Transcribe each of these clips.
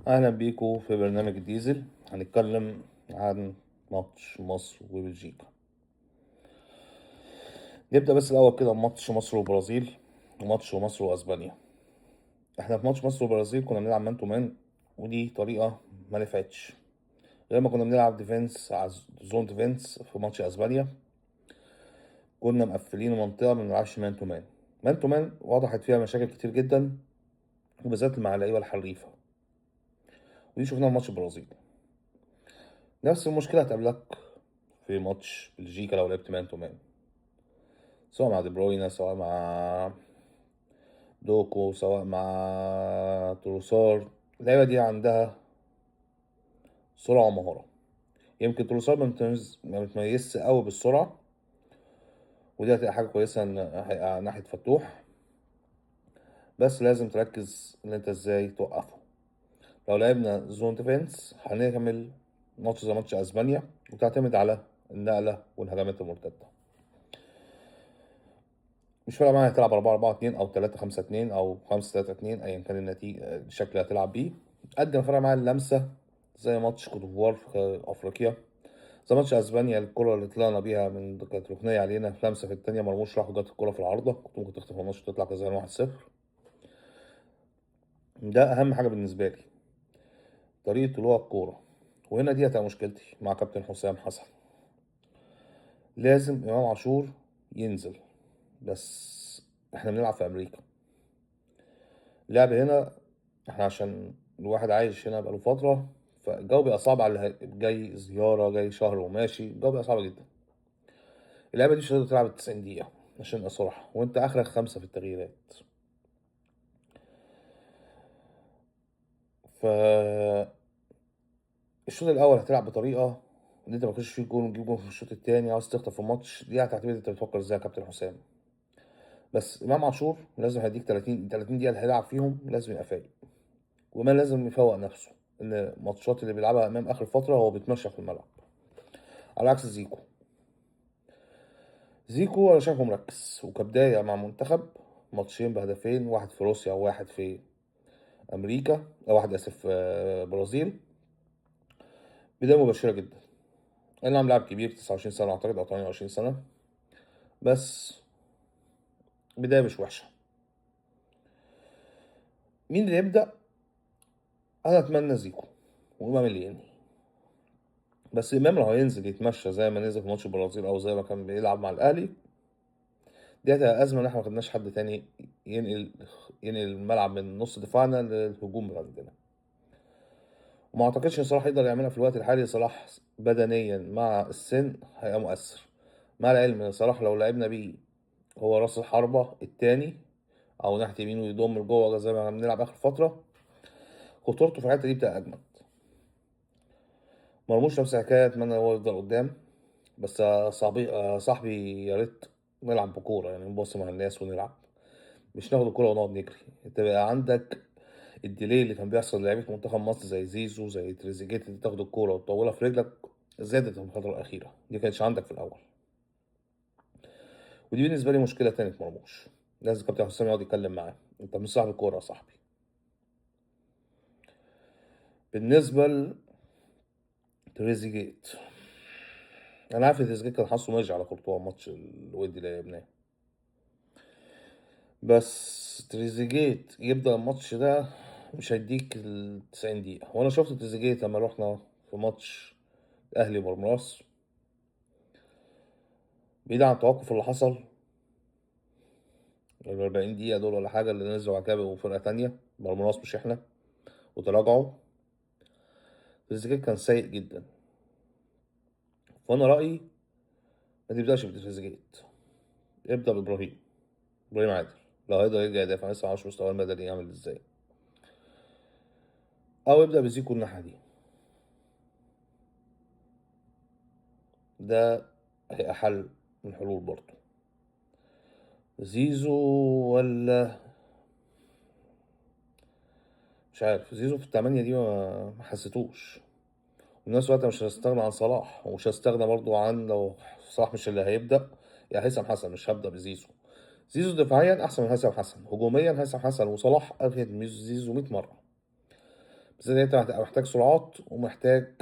أهلا بيكم في برنامج الديزل. هنتكلم عن ماتش مصر وبلجيكا. نبدأ بس الأول كده بماتش مصر وبرازيل وماتش مصر وأسبانيا. احنا في ماتش مصر وبرازيل كنا بنلعب مان تو مان، ودي طريقة ما نفعتش. غير ما كنا بنلعب ديفنس على زون ديفنس في ماتش أسبانيا، كنا مقفلين المنطقة ما بنلعبش مان تو مان. مان تو مان وضحت فيها مشاكل كتير جدا، وبالذات مع اللعيبة الحريفة، ودي شفناها في ماتش البرازيل. نفس المشكلة هتقابلك في ماتش بلجيكا لو لعبت مان تو مان، سواء مع دي بروينا، سواء مع دوكو، سواء مع تروسار. اللعيبة دي عندها سرعة ومهارة. يمكن تروسار ما بتميزش قوي بالسرعة، ودي هتبقى حاجة كويسة ناحية فتوح، بس لازم تركز ان انت ازاي توقفه. لو لعبنا زون ديفنس هنكمل ماتش زي ماتش اسبانيا، وتعتمد على النقلة والهجمات المرتدة. مش فارقة معايا هتلعب 4-4-2 أو 3-5-2 أو 5-3-2، أيا كان النتيجة الشكل اللي هتلعب بيه. قد ما فارقة معايا اللمسة، زي ماتش كوت ديفوار في أفريقيا، زي ماتش أسبانيا الكرة اللي طلعنا بيها من كانت ركنية علينا في لمسة، في التانية مرموش راح وجات الكرة في العارضة، كنت ممكن تخطف الماتش وتطلع كسبان 1-0. ده أهم حاجة بالنسبة لي، طريقة طلوع الكورة. وهنا دي هتبقى مشكلتي مع كابتن حسام حسن. لازم إمام عاشور ينزل، بس احنا بنلعب في أمريكا. اللعب هنا احنا عشان الواحد عايش هنا بقاله فترة، فالجو بيبقى صعب على جاي زيارة، جاي شهر وماشي، الجو بيبقى صعب جدا. اللعبة دي مش هتقدر تلعب 90 دقيقة عشان ابقى صراحة، وانت اخرك 5 في التغييرات. ف الشوط الاول هتلعب بطريقة ان انت ما تخش فيه جول وتجيب جول في الشوط التاني، عاوز تخطف الماتش، دي هتعتمد انت بتفكر ازاي يا كابتن حسام. بس امام عاشور لازم هيديك 30 دقيقة اللي هيلعب فيهم لازم يبقى فايق، وما لازم يفوق نفسه، ان الماتشات اللي بيلعبها امام اخر فترة هو بيتمشى في الملعب، على عكس زيكو. زيكو انا شايفه مركز، وكبداية مع منتخب ماتشين بهدفين، واحد في روسيا وواحد في امريكا، او واحد اسف في برازيل، بداية مبشرة جدا. اي نعم لاعب كبير 29 سنة اعتقد او 28 سنة، بس بداية مش وحشة. مين اللي يبدأ؟ انا اتمنى زيكو وامام اللي ينهي. بس امام لو هينزل يتمشى زي ما نزل في ماتش البرازيل او زي ما كان بيلعب مع الاهلي، دي هتبقى ازمة ان احنا ما خدناش حد تاني ينقل ينقل الملعب من نص دفاعنا للهجوم اللي عندنا. وما اعتقدش ان صلاح يقدر يعملها في الوقت الحالي. صلاح بدنيا مع السن هيبقى مؤثر، مع العلم ان صلاح لو لعبنا بيه هو راس الحربة التاني او ناحية يمينه يضم لجوه زي ما بنلعب اخر فترة، خطورته في الحتة دي بتبقى اجمد. مرموش نفس الحكاية، اتمنى هو يفضل قدام. بس صاحبي يا ريت نلعب بكورة، يعني نبص مع الناس ونلعب، مش ناخد الكورة ونقعد نجري. انت بقى عندك الديلي اللي كان بيحصل لعيبة منتخب مصر زي زيزو زي تريزيجيه، اللي تاخد الكورة وتطولها في رجلك، زادت في الفترة الأخيرة، دي كانتش عندك في الأول. ودي بالنسبة لي مشكلة تاني في مرموش، لازم كابتن حسام يقعد يتكلم معاه، انت مش صاحب الكورة يا صاحبي. بالنسبة لتريزيجيه، أنا عارف إن تريزيجيه كان حاسه ماشي على كورتوا الماتش الودي اللي لعبناه، بس تريزيجيه يبدأ الماتش ده مش هيديك ال90 دقيقة. وأنا شفت تريزيجيه لما رحنا في ماتش الأهلي ومرمراس، بعيد عن التوقف اللي حصل ال40 دقيقة دول ولا حاجة اللي نزلوا على كابي وفرقة تانية، مرمراس مش احنا، وتراجعوا. تريزيجيه كان سيء جدا. فأنا رأيي ما تبدأش بتريزيجيه، ابدأ إبراهيم عادل، لو هيقدر يرجع يدافع لسه معرفش مستواه المدني يعمل ازاي، أو ابدأ بزيكو الناحية دي. ده هيبقى حل من الحلول برضه. زيزو ولا مش عارف، زيزو في التمانية دي ما حسيتوش. وفي نفس الوقت مش هستغنى عن صلاح، ومش هستغنى برضو عن لو صلاح مش اللي هيبدأ يا هيثم حسن، مش هبدأ بزيزو. زيزو دفاعيا أحسن من هيثم حسن، هجوميا هيثم حسن وصلاح أفيد من زيزو 100 مرة. بس انت هتبقى محتاج سرعات ومحتاج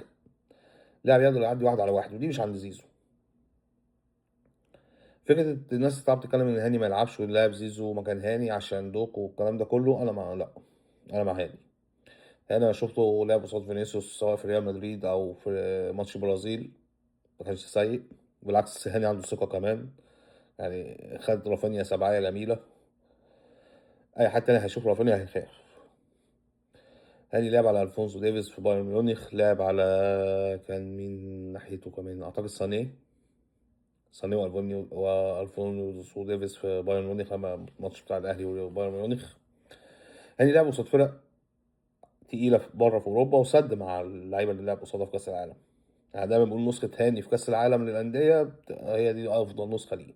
لاعب يقدر يعدي واحد على واحد، ودي مش عند زيزو. فكرة الناس بتقعد تتكلم ان هاني ما يلعبش ويلعب زيزو مكان هاني عشان دوك والكلام ده كله، انا مع لا، انا مع هاني. انا شفته لعب قصاد فينيسيوس سواء في ريال مدريد او في ماتش البرازيل، ما كانش سيء. بالعكس هاني عنده ثقة كمان، يعني خد رافينيا سبعية جميلة. اي حد تاني هيشوف رافينيا هيخاف. هاني لعب على الفونسو ديفيز في بايرن ميونخ، لعب على كان مين ناحيته كمان، اعتقد سانيه والفونسو ديفيز في بايرن ميونخ لما الماتش بتاع الاهلي وبايرن ميونخ. هاني لعب قصاد فرق تقيلة بره في اوروبا، وسد مع اللعيبة اللي لعب قصادها في كاس العالم. يعني دايما بنقول نسخة هاني في كاس العالم للأندية هي دي افضل نسخة ليه.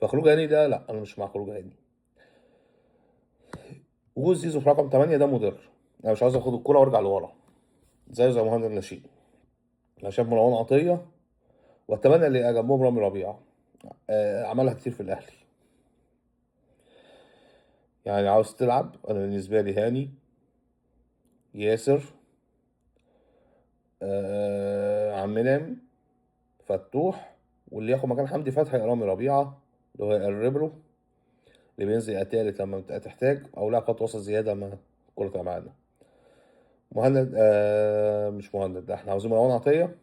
فخروج هاني ده لا، انا مش مع خروج هاني. وجود زيزو في رقم 8 ده مضر. انا مش عاوز اخد الكرة وارجع لورا زي مهند النشيد. انا شايف مروان عطية، واتمنى اللي جنبهم رامي ربيعة. عملها كتير في الاهلي. يعني عاوز تلعب، انا بالنسبة لي هاني، ياسر، عم منعم، فتوح، واللي ياخد مكان حمدي فتحي رامي ربيعة، اللي هو يقرب له، اللي بينزل يتالت لما تحتاج، او لا خط وسط زيادة لما الكرة تبقى معانا. مهند مش مهند، ده احنا عاوزين مروان عطية.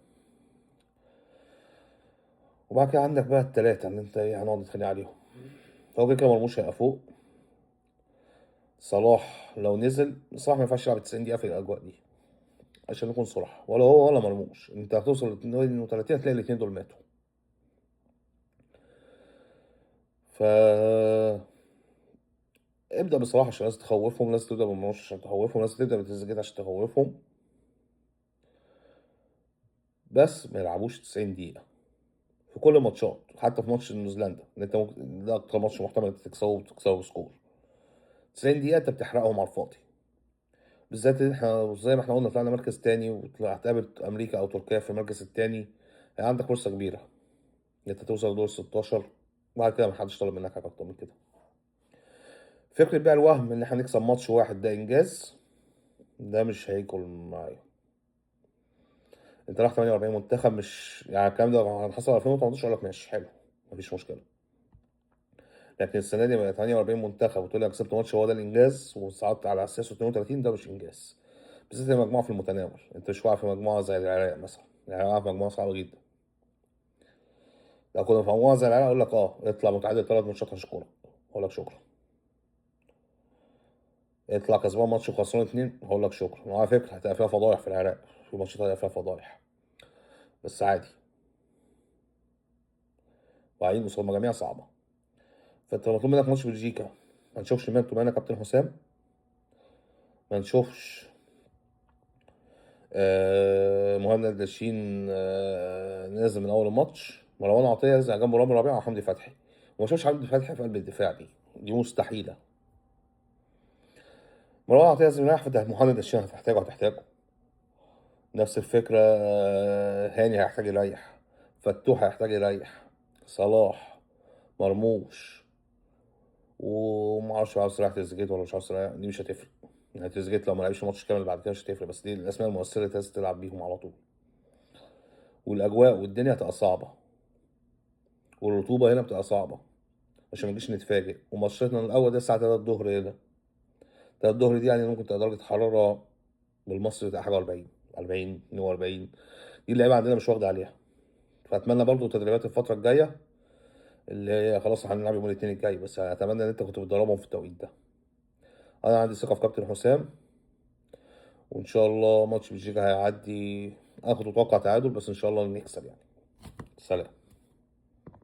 وبعد كده عندك بقى التلاتة اللي انت ايه هنقعد نتخانق عليهم. هو كده كده مرموش هيبقى فوق. صلاح لو نزل، صلاح ما ينفعش يلعب 90 دقيقة في الأجواء دي، عشان نكون صراحة، ولا هو ولا مرموش. انت هتوصل ل 32 هتلاقي الاتنين دول ماتوا. ف ابدأ بصراحة عشان الناس تخوفهم، ناس تبدأ بمرموش عشان تخوفهم، ناس تبدأ بتريزيجيه عشان تخوفهم. بس ما يلعبوش 90 دقيقة في كل الماتشات، حتى في ماتش نيوزيلندا اللي انت ممكن ده أكتر ماتش محتمل انت تكسبه وتكسبه بسكور. 90 دقيقة انت بتحرقهم على الفاضي. بالذات ان احنا زي ما احنا قلنا طلعنا مركز تاني، وهتقابل امريكا او تركيا في المركز التاني. يعني عندك فرصه كبيره ان انت توصل لدور 16، وبعد كده محدش طالب منك حاجه اكتر من كده. فكره بقى الوهم ان احنا نكسب ماتش واحد ده انجاز، ده مش هيكل معايا. انت رايح 48 منتخب، مش يعني الكلام ده لو حصل 2018 اقول لك ماشي حلو، مفيش مشكله. لكن السنه دي بقى 48 منتخب وتقول لك كسبت ماتش هو ده الانجاز، وصعدت على اساس 32، ده مش انجاز. بالذات المجموعه في المتناول، انت مش واقع في مجموعه زي العراق مثلا. العراق واقع في مجموعه صعبه جدا. لو كنا في مجموعه زي العراق اقول لك اطلع متعادل 3 ماتشات هشكرك، اقول لك شكرا. اطلع كسبان ماتش وخسران 2 هقول لك شكرا. وعلى فكره هتبقى فيها فضايح في العراق، في ماتشات هتبقى فيها فضايح، بس عادي. وبعدين قصاد مجاميع صعبه. فانت مطلوب منك ماتش بلجيكا، ما نشوفش مان تو مان يا كابتن حسام. ما نشوفش مهند لاشين نازل من اول الماتش، مروان عطيه نازل جنب رامي ربيعه وحمدي فتحي. وما نشوفش حمدي فتحي في قلب الدفاع، دي مستحيله. مروان عطيه لازم يريح، مهند لاشين هتحتاجه. نفس الفكرة. هاني هيحتاج يريح، فتوح هيحتاج يريح، صلاح، مرموش. ومعرفش عاوز تريح تريزيجيه ولا مش عاوز تريح، دي مش هتفرق. يعني تريزيجيه لو ما لعبش ماتش كامل بعد كده مش هتفرق، بس دي الأسماء المؤثرة اللي لازم تلعب بيهم على طول. والأجواء والدنيا هتبقى صعبة، والرطوبة هنا بتبقى صعبة، عشان ما نجيش نتفاجئ. وماتشاتنا الأول ده الساعة 3 الظهر هنا. 3 الظهر دي يعني ممكن تبقى درجة حرارة بالمصري تبقى حاجة 40 42. دي اللعيبة عندنا مش واخدة عليها. فأتمنى برضو تدريبات الفترة الجاية اللي هي خلاص هنلعب يوم الاثنين الجاي، بس اتمنى ان انت كنت بتدربهم في التوقيت ده. انا عندي ثقه في كابتن حسام، وان شاء الله ماتش بلجيكا هيعدي. انا كنت متوقع تعادل، بس ان شاء الله نكسب يعني. سلام.